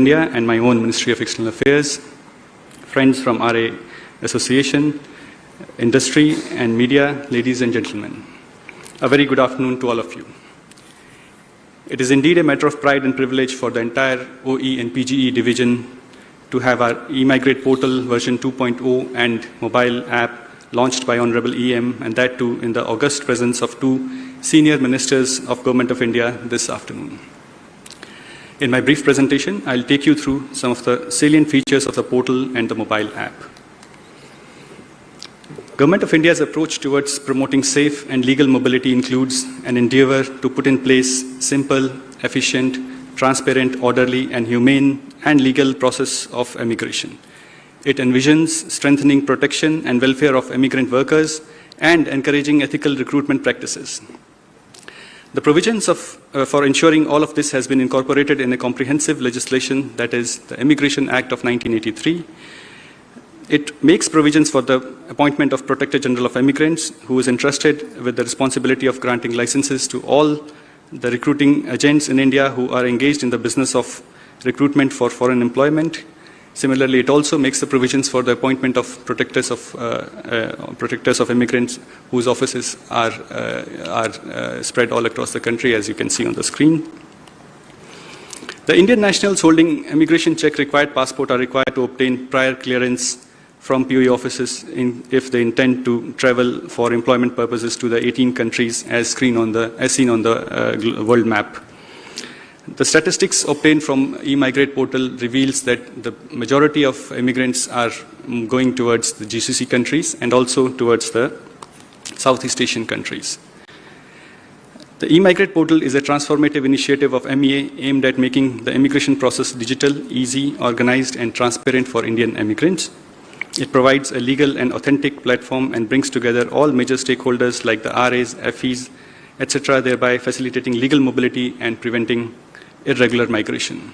India and my own Ministry of External Affairs, friends from RA Association, industry and media, ladies and gentlemen. A very good afternoon to all of you. It is indeed a matter of pride and privilege for the entire OE and PGE division to have our e-Migrate portal version 2.0 and mobile app launched by Honorable EM, and that too in the august presence of two senior ministers of Government of India this afternoon. In my brief presentation, I'll take you through some of the salient features of the portal and the mobile app. Government of India's approach towards promoting safe and legal mobility includes an endeavor to put in place simple, efficient, transparent, orderly, and humane and legal process of immigration. It envisions strengthening protection and welfare of immigrant workers and encouraging ethical recruitment practices. The provisions for ensuring all of this has been incorporated in a comprehensive legislation, that is the Immigration Act of 1983. It makes provisions for the appointment of Protector General of Immigrants, who is entrusted with the responsibility of granting licenses to all the recruiting agents in India who are engaged in the business of recruitment for foreign employment. Similarly, it also makes the provisions for the appointment of protectors of immigrants whose offices are spread all across the country, as you can see on the screen. The Indian nationals holding immigration check required passport are required to obtain prior clearance from POE offices if they intend to travel for employment purposes to the 18 countries as seen on the world map. The statistics obtained from e-Migrate portal reveals that the majority of immigrants are going towards the GCC countries and also towards the Southeast Asian countries. The e-Migrate portal is a transformative initiative of MEA aimed at making the immigration process digital, easy, organized, and transparent for Indian immigrants. It provides a legal and authentic platform and brings together all major stakeholders like the RAs, FEs, etc., thereby facilitating legal mobility and preventing irregular migration.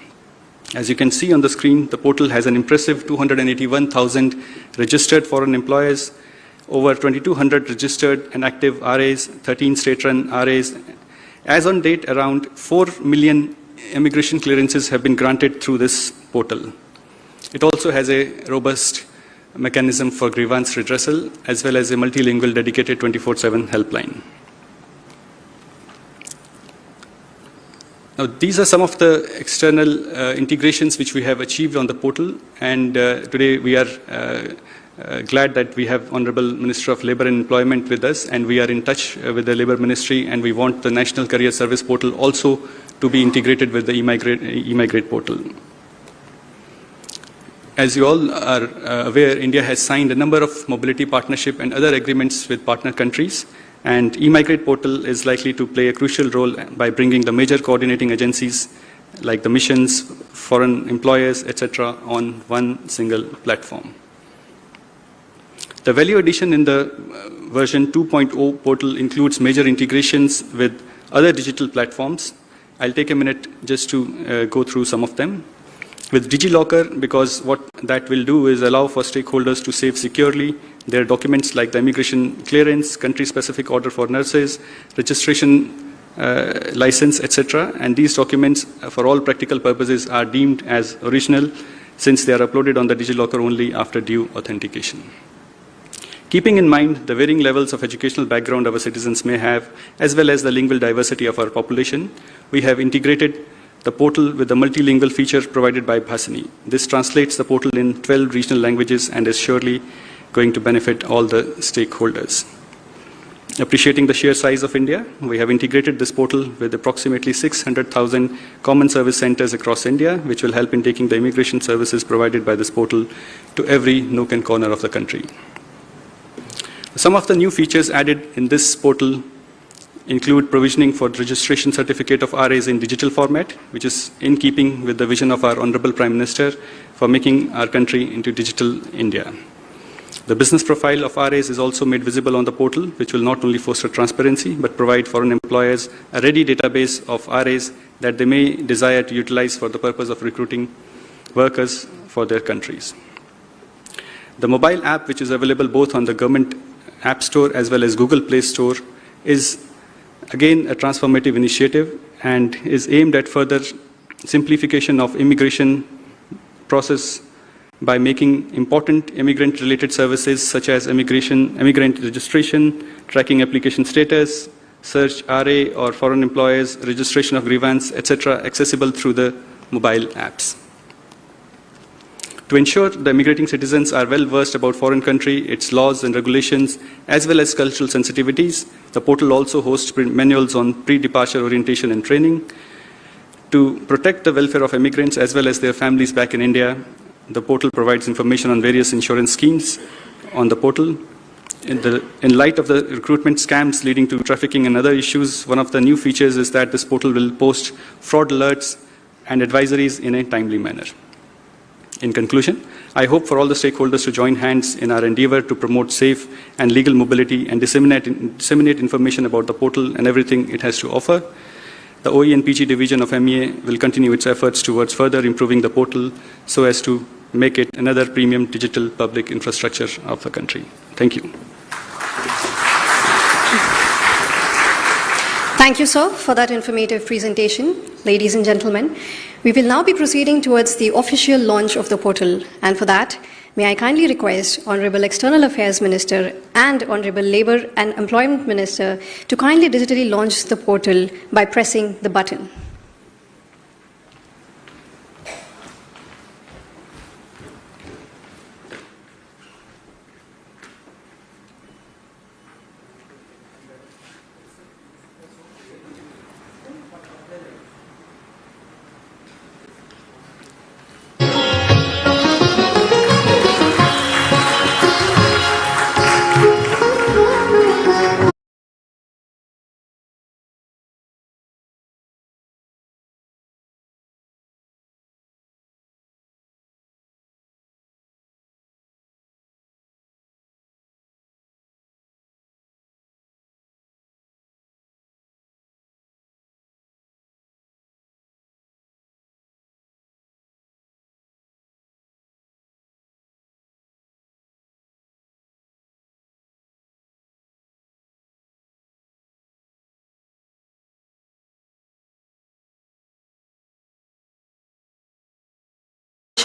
As you can see on the screen, the portal has an impressive 281,000 registered foreign employers, over 2,200 registered and active RAs, 13 state-run RAs. As on date, around 4 million immigration clearances have been granted through this portal. It also has a robust mechanism for grievance redressal, as well as a multilingual dedicated 24/7 helpline. Now, these are some of the external integrations which we have achieved on the portal, and today we are glad that we have Honorable Minister of Labour and Employment with us, and we are in touch with the Labour Ministry, and we want the National Career Service portal also to be integrated with the e-Migrate portal. As you all are aware, India has signed a number of mobility partnership and other agreements with partner countries, and e-Migrate portal is likely to play a crucial role by bringing the major coordinating agencies like the missions, foreign employers, etc. on one single platform. The value addition in the version 2.0 portal includes major integrations with other digital platforms. I'll take a minute just to go through some of them. With DigiLocker, because what that will do is allow for stakeholders to save securely their documents like the immigration clearance, country-specific order for nurses, registration license, etc. And these documents, for all practical purposes, are deemed as original since they are uploaded on the DigiLocker only after due authentication. Keeping in mind the varying levels of educational background our citizens may have, as well as the lingual diversity of our population, we have integrated the portal with the multilingual feature provided by Bhasani. This translates the portal in 12 regional languages and is surely going to benefit all the stakeholders. Appreciating the sheer size of India, we have integrated this portal with approximately 600,000 common service centers across India, which will help in taking the immigration services provided by this portal to every nook and corner of the country. Some of the new features added in this portal include provisioning for registration certificate of RAs in digital format, which is in keeping with the vision of our Honorable Prime Minister for making our country into digital India. The business profile of RAs is also made visible on the portal, which will not only foster transparency, but provide foreign employers a ready database of RAs that they may desire to utilize for the purpose of recruiting workers for their countries. The mobile app, which is available both on the Government App Store as well as Google Play Store, is again a transformative initiative and is aimed at further simplification of immigration process by making important immigrant-related services such as immigrant registration, tracking application status, search RA or foreign employers, registration of grievance, etc., accessible through the mobile apps. To ensure the immigrating citizens are well versed about foreign country, its laws and regulations, as well as cultural sensitivities, the portal also hosts manuals on pre-departure orientation and training. To protect the welfare of immigrants as well as their families back in India, the portal provides information on various insurance schemes on the portal. In light of the recruitment scams leading to trafficking and other issues, one of the new features is that this portal will post fraud alerts and advisories in a timely manner. In conclusion, I hope for all the stakeholders to join hands in our endeavor to promote safe and legal mobility and disseminate information about the portal and everything it has to offer. The OE and PG division of MEA will continue its efforts towards further improving the portal so as to make it another premium digital public infrastructure of the country. Thank you. Thank you, sir, for that informative presentation. Ladies and gentlemen, we will now be proceeding towards the official launch of the portal. And for that, may I kindly request Honorable External Affairs Minister and Honorable Labour and Employment Minister to kindly digitally launch the portal by pressing the button.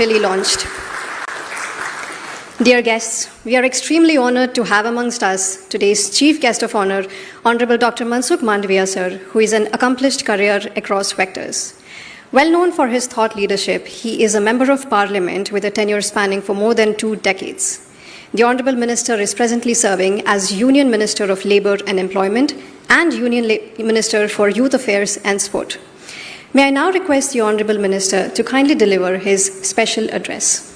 Launched. Dear guests, we are extremely honored to have amongst us today's Chief Guest of Honor, Honorable Dr. Mansukh Mandavia sir, who is an accomplished career across vectors. Well known for his thought leadership, he is a Member of Parliament with a tenure spanning for more than 2 decades. The Honorable Minister is presently serving as Union Minister of Labour and Employment and Union Minister for Youth Affairs and Sport. May I now request the Honourable Minister to kindly deliver his special address.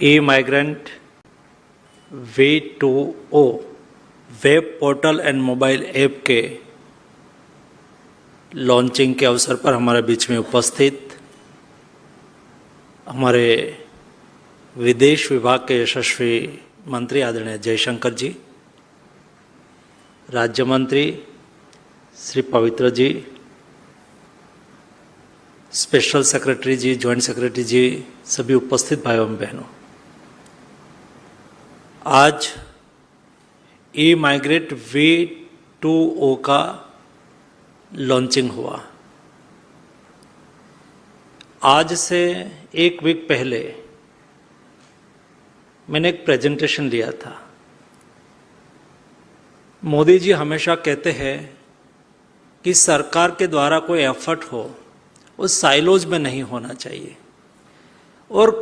e-Migrant V2O web portal and mobile app के launching के अवसर पर हमारे बीच में उपस्थित हमारे विदेश विभाग के यशस्वी मंत्री आदरणीय जयशंकर जी, राज्य मंत्री श्री पवित्र जी, स्पेशल सेक्रेटरी जी, जॉइंट सेक्रेटरी जी, सभी उपस्थित भाइयों एवं बहनों, आज e-Migrate V2O का लॉन्चिंग हुआ। आज से 1 वीक पहले मैंने एक प्रेजेंटेशन दिया था। मोदी जी हमेशा कहते हैं कि सरकार के द्वारा कोई एफर्ट हो उस साइलोज में नहीं होना चाहिए और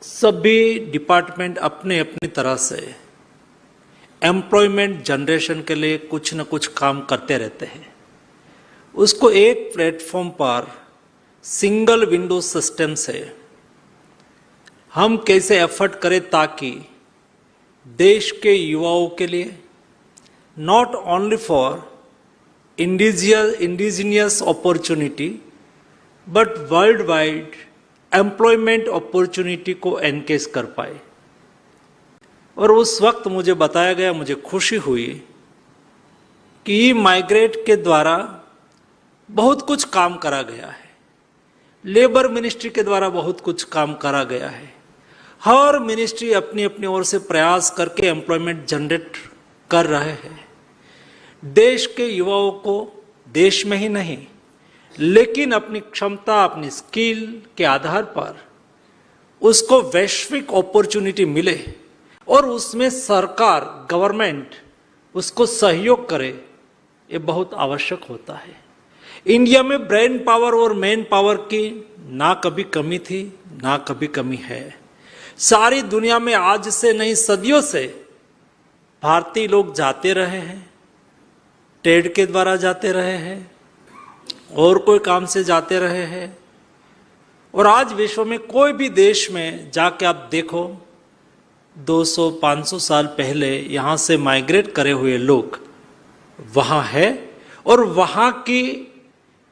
सभी डिपार्टमेंट अपने अपनी तरह से एम्प्लॉयमेंट जनरेशन के लिए कुछ न कुछ काम करते रहते हैं। उसको एक प्लेटफॉर्म पर सिंगल विंडो सिस्टम से हम कैसे एफर्ट करें ताकि देश के युवाओं के लिए not only for indigenous opportunity but world wide employment opportunity को एनकेज कर पाए। और उस वक्त मुझे बताया गया, मुझे खुशी हुई कि ई-माइग्रेट के द्वारा बहुत कुछ काम करा गया है, लेबर मिनिस्ट्री के द्वारा बहुत कुछ काम करा गया है। हर मिनिस्ट्री अपनी अपनी ओर से प्रयास करके एम्प्लॉयमेंट जनरेट कर रहे हैं। देश के युवाओं को देश में ही नहीं, लेकिन अपनी क्षमता, अपनी स्किल के आधार पर उसको वैश्विक अपॉर्चुनिटी मिले और उसमें सरकार, गवर्नमेंट उसको सहयोग करे, ये बहुत आवश्यक होता है। इंडिया में ब्रेन पावर और मैन पावर की ना कभी कमी थी, ना कभी कमी है। सारी दुनिया में आज से नहीं, सदियों से भारतीय लोग जाते रहे हैं, ट्रेड के द्वारा जाते रहे हैं और कोई काम से जाते रहे हैं। और आज विश्व में कोई भी देश में जाके आप देखो, 200-500 साल पहले यहाँ से माइग्रेट करे हुए लोग वहाँ है और वहाँ की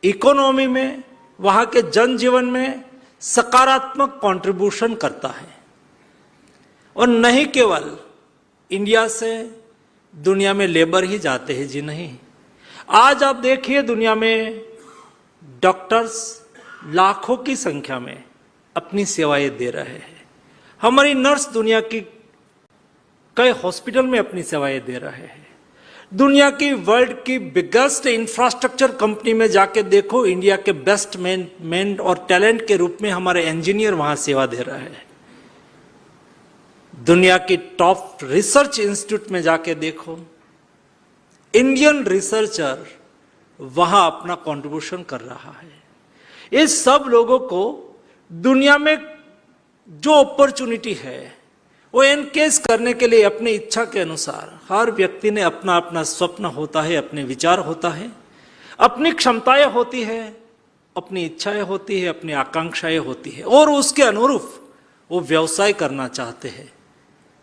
इकोनॉमी में, वहाँ के जनजीवन में सकारात्मक कंट्रीब्यूशन करता है। और नहीं केवल इंडिया से दुनिया में लेबर ही जाते हैं जी, नहीं। आज आप देखिए दुनिया में डॉक्टर्स लाखों की संख्या में अपनी सेवाएं दे रहे हैं। हमारी नर्स दुनिया की कई हॉस्पिटल में अपनी सेवाएं दे रहे हैं। दुनिया की, वर्ल्ड की बिगेस्ट इंफ्रास्ट्रक्चर कंपनी में जाके देखो, इंडिया के बेस्ट मैन और टैलेंट के रूप में हमारे इंजीनियर वहां सेवा दे रहे हैं। दुनिया की टॉप रिसर्च इंस्टीट्यूट में जाके देखो, इंडियन रिसर्चर वहां अपना कंट्रीब्यूशन कर रहा है। ये सब लोगों को दुनिया में जो अपॉर्चुनिटी है वो एनकेज करने के लिए अपनी इच्छा के अनुसार हर व्यक्ति ने अपना अपना स्वप्न होता है, अपने विचार होता है, अपनी क्षमताएं होती है, अपनी इच्छाएं होती है, अपनी आकांक्षाएं होती है और उसके अनुरूप वो व्यवसाय करना चाहते हैं,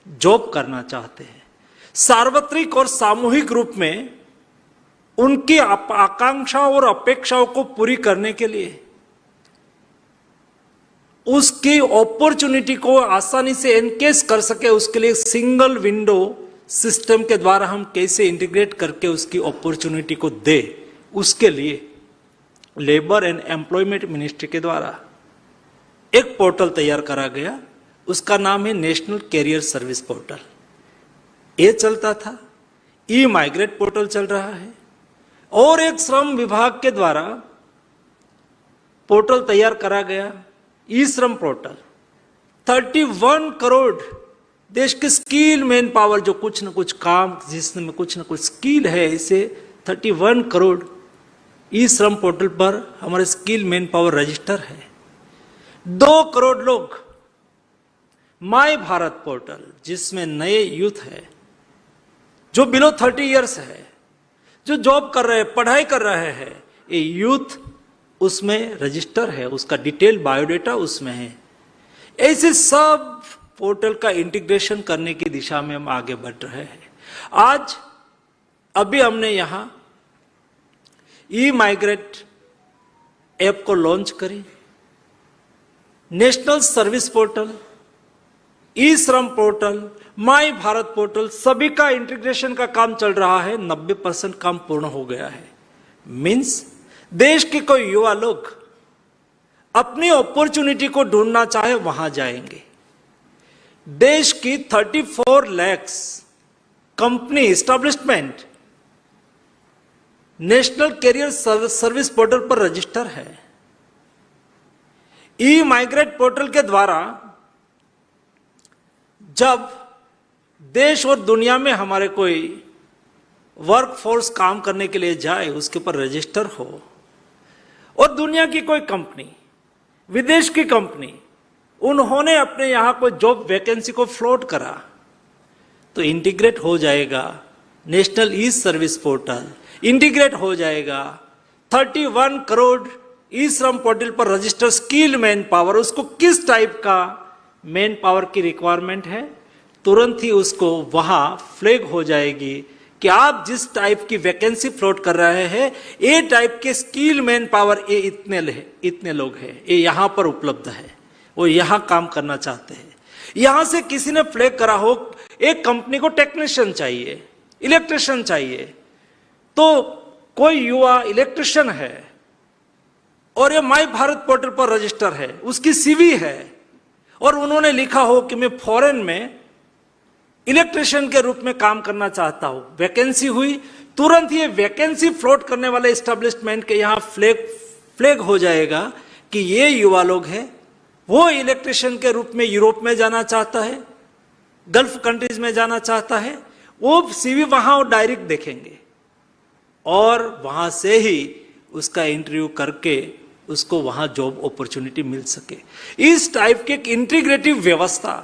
जॉब करना चाहते हैं। सार्वत्रिक और सामूहिक रूप में उनकी आकांक्षा और अपेक्षाओं को पूरी करने के लिए, उसकी अपॉर्चुनिटी को आसानी से एनकेज कर सके, उसके लिए सिंगल विंडो सिस्टम के द्वारा हम कैसे इंटीग्रेट करके उसकी अपॉर्चुनिटी को दे, उसके लिए लेबर एंड एम्प्लॉयमेंट मिनिस्ट्री के द्वारा एक पोर्टल तैयार करा गया। उसका नाम है नेशनल कैरियर सर्विस पोर्टल। ये चलता था, ई-माइग्रेट पोर्टल चल रहा है और एक श्रम विभाग के द्वारा पोर्टल तैयार करा गया, ई श्रम पोर्टल। 31 करोड़ देश के स्किल मैन पावर, जो कुछ न कुछ काम, जिसमें कुछ न कुछ स्किल है, इसे 31 करोड़ ई श्रम पोर्टल पर हमारे स्किल मैन पावर रजिस्टर है। 2 करोड़ लोग माय भारत पोर्टल, जिसमें नए यूथ है जो बिलो 30 इयर्स है, जो जॉब कर रहे हैं, पढ़ाई कर रहे हैं, ये यूथ उसमें रजिस्टर है, उसका डिटेल बायोडेटा उसमें है। ऐसे सब पोर्टल का इंटीग्रेशन करने की दिशा में हम आगे बढ़ रहे हैं। आज अभी हमने यहां ई-माइग्रेट ऐप को लॉन्च करी, नेशनल सर्विस पोर्टल, ई श्रम पोर्टल, माय भारत पोर्टल, सभी का इंटीग्रेशन का काम चल रहा है। 90% काम पूर्ण हो गया है। मीन्स देश के कोई युवा लोग अपनी अपॉर्चुनिटी को ढूंढना चाहे वहां जाएंगे। देश की 34 lakh company establishment national career service portal पर रजिस्टर है। ई-माइग्रेट पोर्टल के द्वारा जब देश और दुनिया में हमारे कोई वर्कफोर्स काम करने के लिए जाए, उसके ऊपर रजिस्टर हो, और दुनिया की कोई कंपनी, विदेश की कंपनी, उन्होंने अपने यहां कोई जॉब वैकेंसी को फ्लोट करा, तो इंटीग्रेट हो जाएगा national e service portal, integrate हो जाएगा 31 करोड़ ई श्रम पोर्टल पर रजिस्टर स्किल मैन पावर। उसको किस टाइप का मैन पावर की रिक्वायरमेंट है, तुरंत ही उसको वहां फ्लैग हो जाएगी कि आप जिस टाइप की वैकेंसी फ्लोट कर रहे हैं, ये टाइप के स्किल मैन पावर ये इतने लोग हैं, ये यहां पर उपलब्ध है। वो यहाँ काम करना चाहते हैं। यहां से किसी ने फ्लैग करा हो, एक कंपनी को टेक्नीशियन चाहिए, इलेक्ट्रिशियन चाहिए, तो कोई युवा इलेक्ट्रिशियन है और ये माई भारत पोर्टल पर रजिस्टर है, उसकी सीवी है, और उन्होंने लिखा हो कि मैं फॉरेन में इलेक्ट्रिशियन के रूप में काम करना चाहता हूं, वैकेंसी हुई, तुरंत ये वैकेंसी फ्लोट करने वाले एस्टेब्लिशमेंट के यहां फ्लैग हो जाएगा कि ये युवा लोग हैं, वो इलेक्ट्रिशियन के रूप में यूरोप में जाना चाहता है, गल्फ कंट्रीज में जाना चाहता है, वो सीवी वहां डायरेक्ट देखेंगे और वहां से ही उसका इंटरव्यू करके उसको वहां जॉब अपॉर्चुनिटी मिल सके। इस टाइप की एक इंटीग्रेटिव व्यवस्था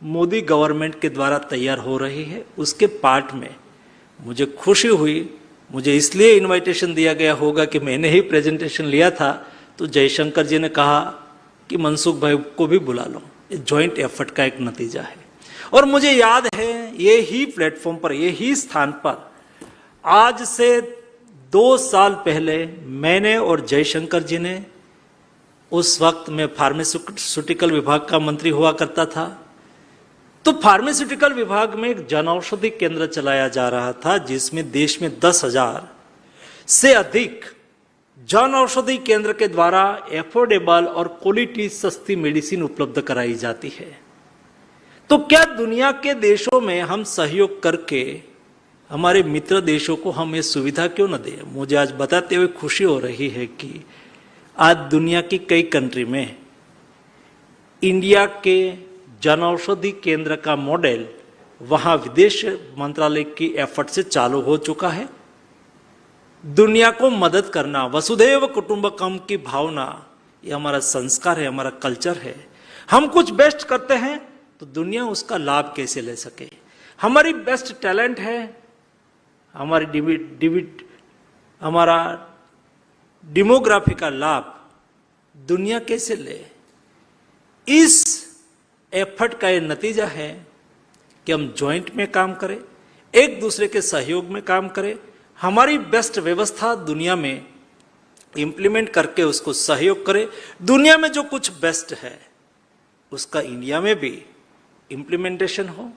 मोदी गवर्नमेंट के द्वारा तैयार हो रही है। उसके पार्ट में मुझे खुशी हुई, मुझे इसलिए इनविटेशन दिया गया होगा कि मैंने ही प्रेजेंटेशन लिया था, तो जयशंकर जी ने कहा कि मनसुख भाई को भी बुला लो, ये जॉइंट एफर्ट का एक नतीजा है। और मुझे याद है ये ही प्लेटफॉर्म पर, ये ही स्थान पर आज से 2 साल पहले मैंने और जयशंकर जी ने, उस वक्त मैं फार्मास्यूटिकल विभाग का मंत्री हुआ करता था, तो फार्मास्यूटिकल विभाग में एक जन औषधि केंद्र चलाया जा रहा था जिसमें देश में 10,000 से अधिक जन औषधि केंद्र के द्वारा एफोर्डेबल और क्वालिटी सस्ती मेडिसिन उपलब्ध कराई जाती है। तो क्या दुनिया के देशों में हम सहयोग करके हमारे मित्र देशों को हम ये सुविधा क्यों न दें? मुझे आज बताते हुए खुशी हो रही है कि आज दुनिया की कई कंट्री में इंडिया के जन औषधि केंद्र का मॉडल वहां विदेश मंत्रालय की एफर्ट से चालू हो चुका है। दुनिया को मदद करना, वसुधैव कुटुंबकम की भावना, ये हमारा संस्कार है, हमारा कल्चर है। हम कुछ बेस्ट करते हैं तो दुनिया उसका लाभ कैसे ले सके? हमारी बेस्ट टैलेंट है, हमारा डेमोग्राफी का लाभ दुनिया कैसे ले? इस एफर्ट का ये नतीजा है कि हम जॉइंट में काम करें, एक दूसरे के सहयोग में काम करें, हमारी बेस्ट व्यवस्था दुनिया में इंप्लीमेंट करके उसको सहयोग करें। दुनिया में जो कुछ बेस्ट है उसका इंडिया में भी इंप्लीमेंटेशन हो।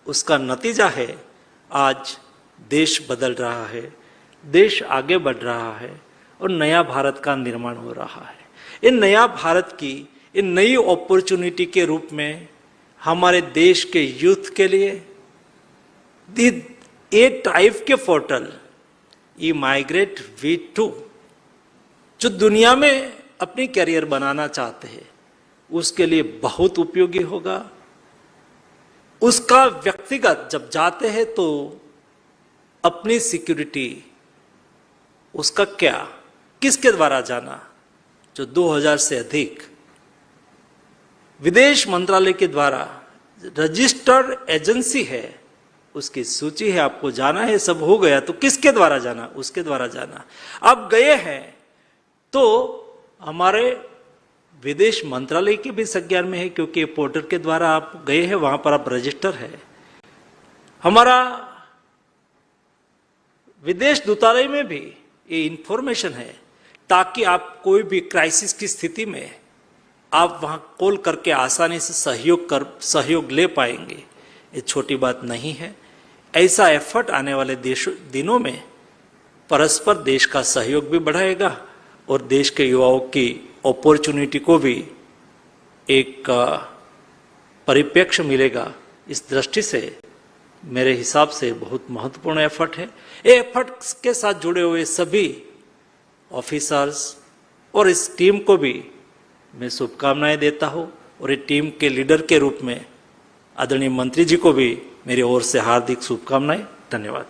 उसका नतीजा है आज देश बदल रहा है, देश आगे बढ़ रहा है और नया भारत का निर्माण हो रहा है। इन नया भारत की इन नई अपॉर्चुनिटी के रूप में हमारे देश के यूथ के लिए ए टाइप के पोर्टल e-Migrate V2 जो दुनिया में अपनी कैरियर बनाना चाहते हैं उसके लिए बहुत उपयोगी होगा। उसका व्यक्तिगत जब जाते हैं तो अपनी सिक्योरिटी, उसका क्या, किसके द्वारा जाना, जो 2000 से अधिक विदेश मंत्रालय के द्वारा रजिस्टर्ड एजेंसी है उसकी सूची है, आपको जाना है, सब हो गया तो किसके द्वारा जाना, उसके द्वारा जाना। अब गए हैं तो हमारे विदेश मंत्रालय के भी संज्ञान में है क्योंकि पोर्टल के द्वारा आप गए हैं, वहां पर आप रजिस्टर है। हमारा विदेश दूतावास में भी ये इंफॉर्मेशन है ताकि आप कोई भी क्राइसिस की स्थिति में आप वहां कॉल करके आसानी से सहयोग ले पाएंगे। ये छोटी बात नहीं है। ऐसा एफर्ट आने वाले दिनों में परस्पर देश का सहयोग भी बढ़ाएगा और देश के युवाओं की अपॉर्चुनिटी को भी एक परिप्रेक्ष्य मिलेगा। इस दृष्टि से मेरे हिसाब से बहुत महत्वपूर्ण एफर्ट है। ये एफर्ट के साथ जुड़े हुए सभी ऑफिसर्स और इस टीम को भी मैं शुभकामनाएं देता हूं और ये टीम के लीडर के रूप में आदरणीय मंत्री जी को भी मेरी ओर से हार्दिक शुभकामनाएं। धन्यवाद।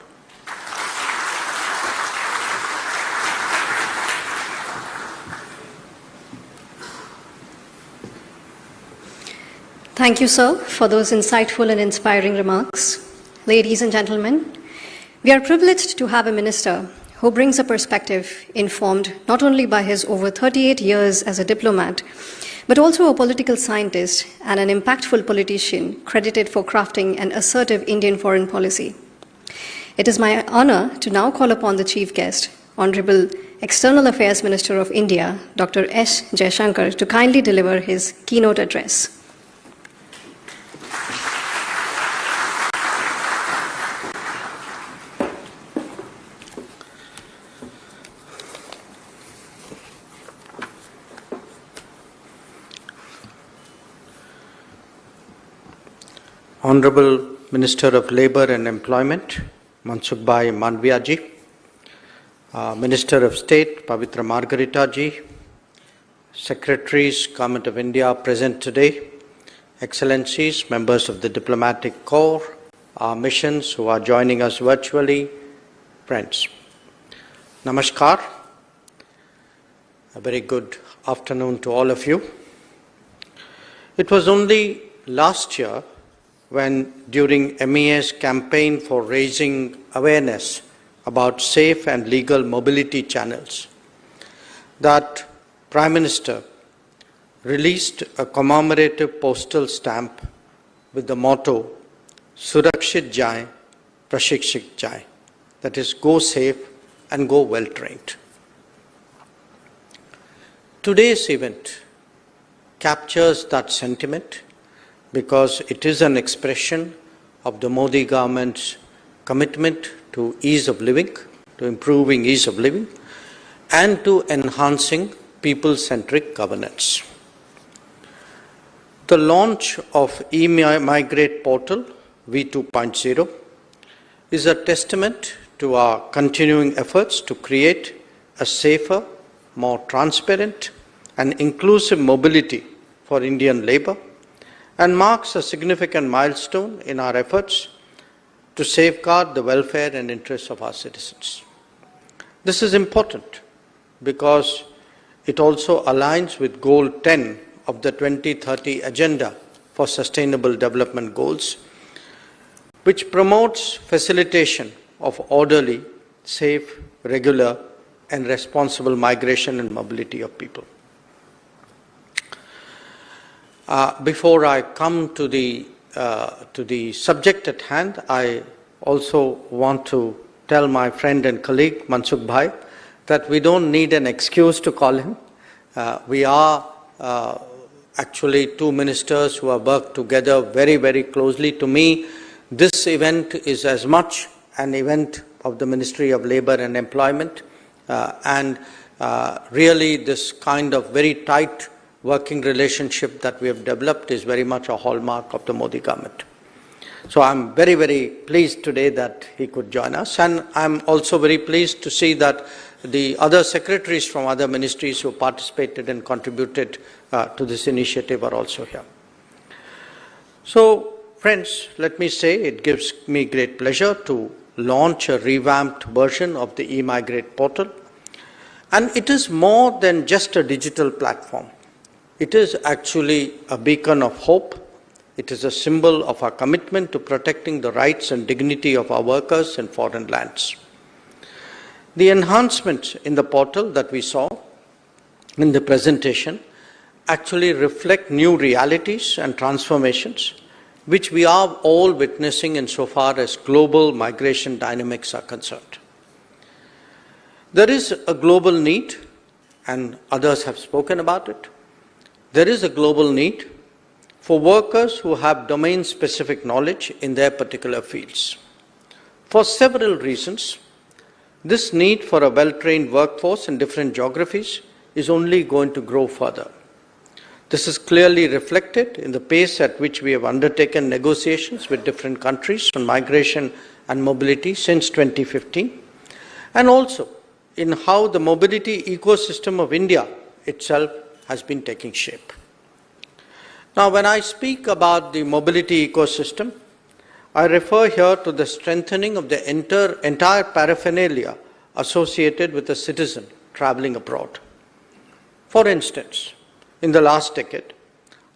Thank you, sir, for those insightful and inspiring remarks. Ladies and gentlemen, we are privileged to have a minister who brings a perspective informed not only by his over 38 years as a diplomat, but also a political scientist and an impactful politician credited for crafting an assertive Indian foreign policy. It is my honor to now call upon the chief guest, Honorable External Affairs Minister of India, Dr. S. Jaishankar, to kindly deliver his keynote address. Honorable Minister of Labour and Employment, Mansukh Bhai Mandviya ji, Minister of State, Pavitra Margarita ji, Secretaries, Government of India present today, Excellencies, members of the Diplomatic Corps, our missions who are joining us virtually, friends. Namaskar. A very good afternoon to all of you. It was only last year when during MEA's campaign for raising awareness about safe and legal mobility channels that Prime Minister released a commemorative postal stamp with the motto Surakshit Jaye, Prashikshit Jaye, that is, go safe and go well trained. Today's event captures that sentiment because it is an expression of the Modi government's commitment to ease of living, to improving ease of living, and to enhancing people-centric governance. The launch of e-Migrate portal v2.0 is a testament to our continuing efforts to create a safer, more transparent, and inclusive mobility for Indian labour, and marks a significant milestone in our efforts to safeguard the welfare and interests of our citizens. This is important because it also aligns with Goal 10 of the 2030 Agenda for Sustainable Development Goals, which promotes facilitation of orderly, safe, regular, and responsible migration and mobility of people. Before I come to the subject at hand, I also want to tell my friend and colleague Mansukh Bhai that we don't need an excuse to call him. We are actually two ministers who have worked together very, very closely. To me, this event is as much an event of the Ministry of Labour and Employment, and really this kind of very tight working relationship that we have developed is very much a hallmark of the Modi government. So I'm very, very pleased today that he could join us, and I'm also very pleased to see that the other secretaries from other ministries who participated and contributed to this initiative are also here. So friends, let me say it gives me great pleasure to launch a revamped version of the e-Migrate portal, and it is more than just a digital platform. It is actually a beacon of hope. It is a symbol of our commitment to protecting the rights and dignity of our workers in foreign lands. The enhancements in the portal that we saw in the presentation actually reflect new realities and transformations which we are all witnessing insofar as global migration dynamics are concerned. There is a global need, and others have spoken about it. There is a global need for workers who have domain-specific knowledge in their particular fields. For several reasons, this need for a well-trained workforce in different geographies is only going to grow further. This is clearly reflected in the pace at which we have undertaken negotiations with different countries on migration and mobility since 2015, and also in how the mobility ecosystem of India itself has been taking shape. Now, when I speak about the mobility ecosystem, I refer here to the strengthening of the entire paraphernalia associated with a citizen traveling abroad. For instance, in the last decade,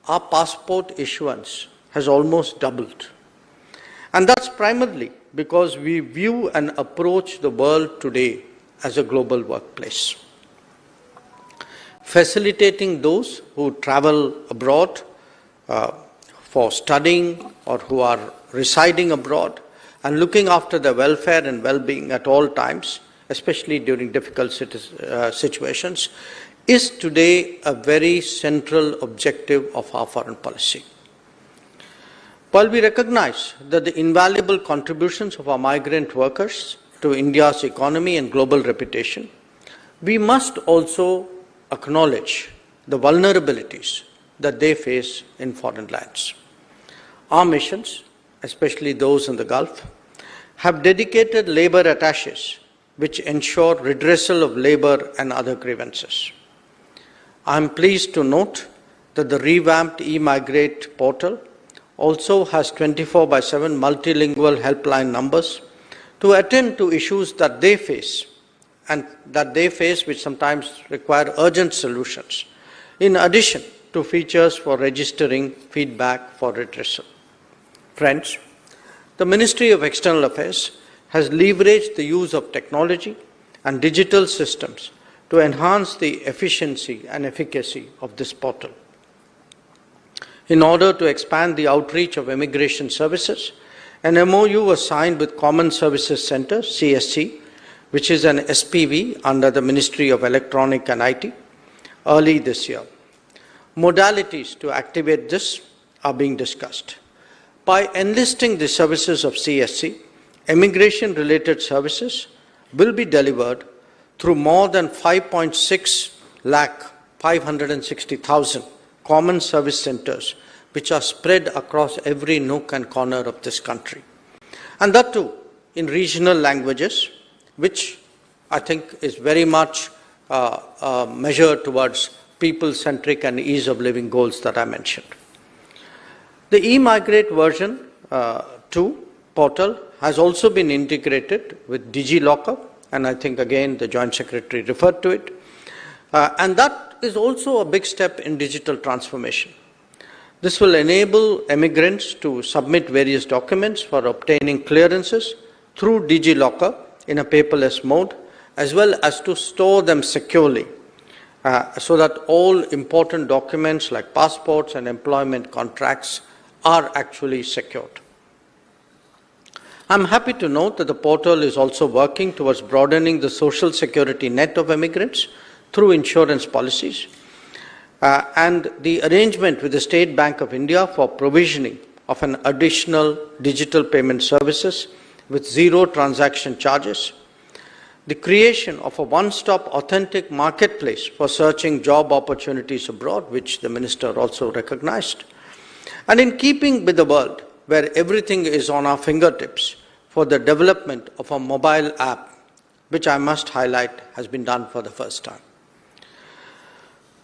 our passport issuance has almost doubled. And that's primarily because we view and approach the world today as a global workplace. Facilitating those who travel abroad for studying or who are residing abroad and looking after their welfare and well-being at all times especially during difficult situations, is today a very central objective of our foreign policy. While we recognize that the invaluable contributions of our migrant workers to India's economy and global reputation, we must also acknowledge the vulnerabilities that they face in foreign lands. Our missions, especially those in the Gulf, have dedicated labor attaches which ensure redressal of labor and other grievances. I am pleased to note that the revamped e-Migrate portal also has 24/7 multilingual helpline numbers to attend to issues that they face which sometimes require urgent solutions, in addition to features for registering feedback for redressal. Friends, the Ministry of External Affairs has leveraged the use of technology and digital systems to enhance the efficiency and efficacy of this portal. In order to expand the outreach of immigration services, an MOU was signed with Common Services Center, CSC, which is an SPV under the Ministry of Electronic and IT, early this year. Modalities to activate this are being discussed. By enlisting the services of CSC, immigration-related services will be delivered through more than 560,000 common service centers which are spread across every nook and corner of this country. And that too in regional languages, which I think is very much measured towards people-centric and ease of living goals that I mentioned. The e-Migrate version 2 portal has also been integrated with DigiLocker, and I think again the Joint Secretary referred to it. And that is also a big step in digital transformation. This will enable immigrants to submit various documents for obtaining clearances through DigiLocker in a paperless mode, as well as to store them securely so that all important documents like passports and employment contracts are actually secured. I'm happy to note that the portal is also working towards broadening the social security net of immigrants through insurance policies, and the arrangement with the State Bank of India for provisioning of an additional digital payment services with zero transaction charges, the creation of a one-stop authentic marketplace for searching job opportunities abroad, which the Minister also recognized, and in keeping with the world where everything is on our fingertips, for the development of a mobile app, which I must highlight has been done for the first time.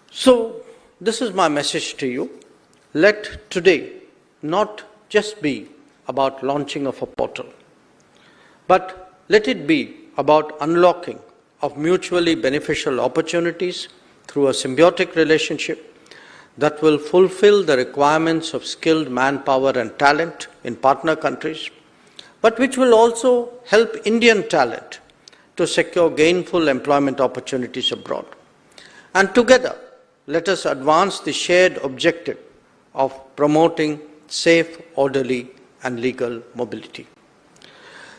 So, this is my message to you. Let today not just be about launching of a portal, but let it be about unlocking of mutually beneficial opportunities through a symbiotic relationship that will fulfill the requirements of skilled manpower and talent in partner countries, but which will also help Indian talent to secure gainful employment opportunities abroad. And together, let us advance the shared objective of promoting safe, orderly, and legal mobility.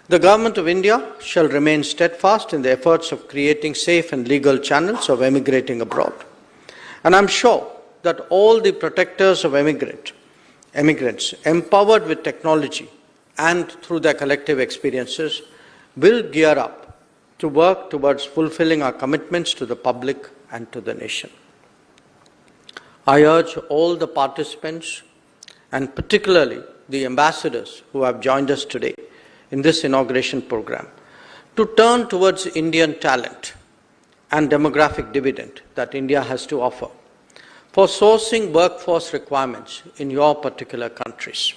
The Government of India shall remain steadfast in the efforts of creating safe and legal channels of emigrating abroad. And I'm sure that all the protectors of immigrants, empowered with technology and through their collective experiences, will gear up to work towards fulfilling our commitments to the public and to the nation. I urge all the participants, and particularly the ambassadors who have joined us today in this inauguration program, to turn towards Indian talent and demographic dividend that India has to offer for sourcing workforce requirements in your particular countries.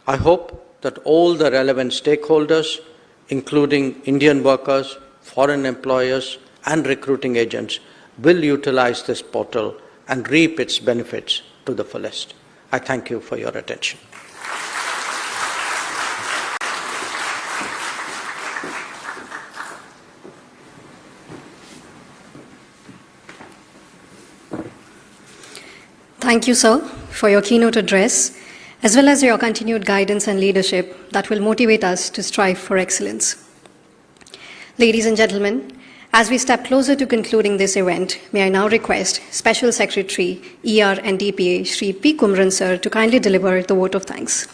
I hope that all the relevant stakeholders, including Indian workers, foreign employers, and recruiting agents, will utilize this portal and reap its benefits to the fullest. I thank you for your attention. Thank you, sir, for your keynote address, as well as your continued guidance and leadership that will motivate us to strive for excellence. Ladies and gentlemen, as we step closer to concluding this event, may I now request Special Secretary, ER and DPA, Shri P. Kumran sir, to kindly deliver the vote of thanks.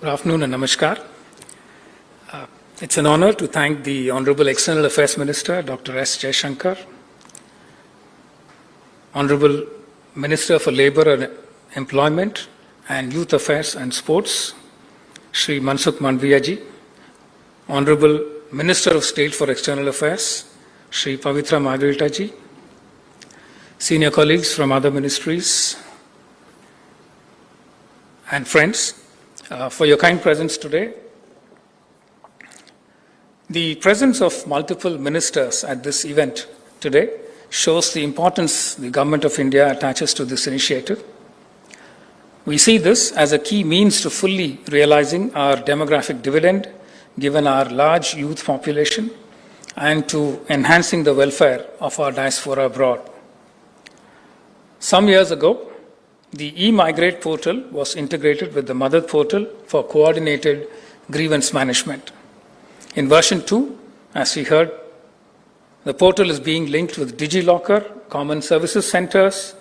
Good afternoon and namaskar. It's an honor to thank the Honorable External Affairs Minister, Dr. S. Jaishankar, Honorable Minister for Labour and Employment and Youth Affairs and Sports, Shri Mansukh Mandviya ji, Honorable Minister of State for External Affairs, Shri Pavitra Margarita ji, senior colleagues from other ministries, and friends, for your kind presence today. The presence of multiple ministers at this event today shows the importance the Government of India attaches to this initiative. We see this as a key means to fully realizing our demographic dividend, given our large youth population, and to enhancing the welfare of our diaspora abroad. Some years ago, the e-Migrate portal was integrated with the Mother portal for coordinated grievance management. In version 2, as we heard, the portal is being linked with DigiLocker, Common Services Centers,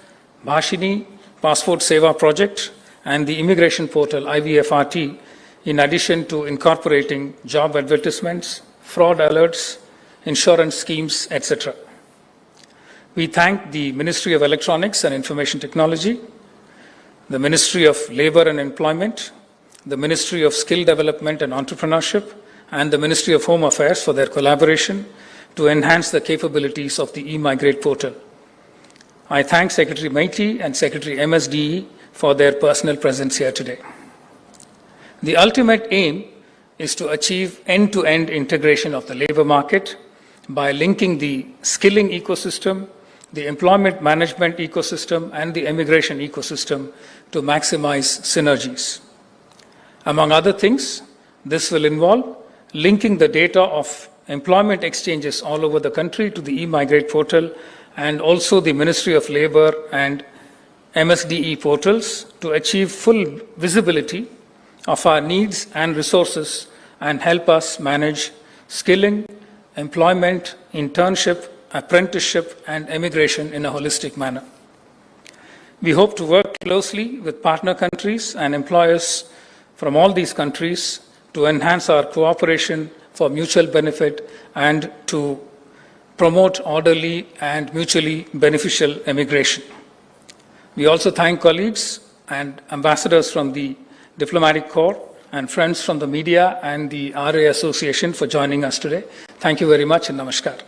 Bhashini, Passport Seva Project, and the immigration portal IVFRT, in addition to incorporating job advertisements, fraud alerts, insurance schemes, etc. We thank the Ministry of Electronics and Information Technology, the Ministry of Labour and Employment, the Ministry of Skill Development and Entrepreneurship, and the Ministry of Home Affairs for their collaboration to enhance the capabilities of the e-Migrate portal. I thank Secretary Maiti and Secretary MSDE for their personal presence here today. The ultimate aim is to achieve end-to-end integration of the labour market by linking the skilling ecosystem, the employment management ecosystem, and the immigration ecosystem to maximize synergies. Among other things, this will involve linking the data of employment exchanges all over the country to the e-Migrate portal, and also the Ministry of Labour and MSDE portals to achieve full visibility of our needs and resources and help us manage skilling, employment, internship, apprenticeship, and immigration in a holistic manner. We hope to work closely with partner countries and employers from all these countries to enhance our cooperation for mutual benefit and to promote orderly and mutually beneficial immigration. We also thank colleagues and ambassadors from the Diplomatic Corps and friends from the media and the RA Association for joining us today. Thank you very much and namaskar.